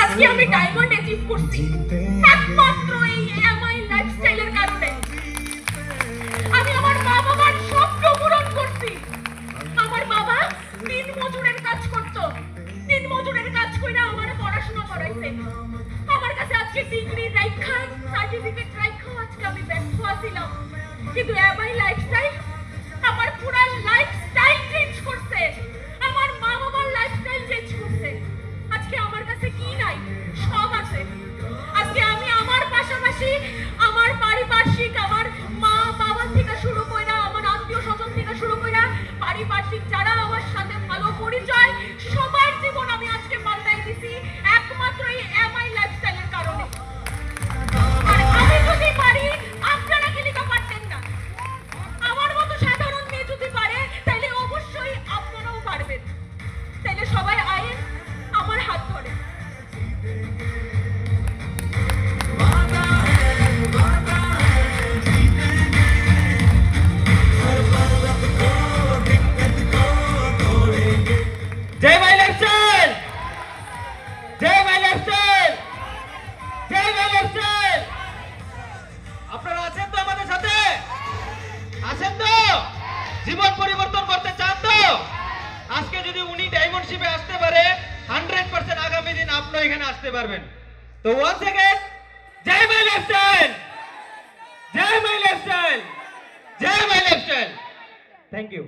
আজকে আমি diamond achieve করছি একমাত্র এই এমআই লাইফস্টাইলের কারণে। আমি আমার মা বাবার স্বপ্ন পূরণ করছি। আমার বাবা দিন মজুরের কাজ করতো, দিন মজুরের কাজ কইরা আমার পড়াশোনা করাইছে। আমার কাছে আজকে ডিগ্রি রাইখা, সার্টিফিকেট রাইখা আজকে আমি ব্যর্থ আছিলাম, কিন্তু এমআই লাইফস্টাইল আমার পুরো লাইফস্টাইল চেঞ্জ করছে। আমার মা বাবার লাইফস্টাইল চেঞ্জ করছে। আজকে আমার কাছে কি নাই, সব আছে। আজকে আমি আমার পাশাপাশি আমার পারিপার্শ্বিক, আমার মা বাবা থেকে শুরু কইরা, আমার আত্মীয় স্বজন থেকে শুরু কইরা পারিপার্শ্বিক যারা আমার সাথে ভালো পরিচয়, সবার জীবন আমি আজকে পাল্টাই দিছি একমাত্র এই এমআই লাইফস্টাইলের কারণে। আর আমি যদি পারি, আপনারা কি লিখা পারতেন না? আমার মতো সাধারণ মেয়ে যদি পারে, তাহলে অবশ্যই আপনারাও পারবেন। তাহলে সবাই আইন, আমার হাত ধরে। जय माय लाइफस्टाइल, जय माय लाइफस्टाइल, जय माय लाइफस्टाइल। আপনারা আছেন তো আমাদের সাথে? আছেন তো? জীবন পরিবর্তন করতে চান তো? আজকে যদি উনি ডায়মন্ড শিপে আসতে পারে, 100% আগামী দিন আপনিও এখানে আসতে পারবেন। তো once again joy my lifestyle, joy my lifestyle, joy my lifestyle. Thank you.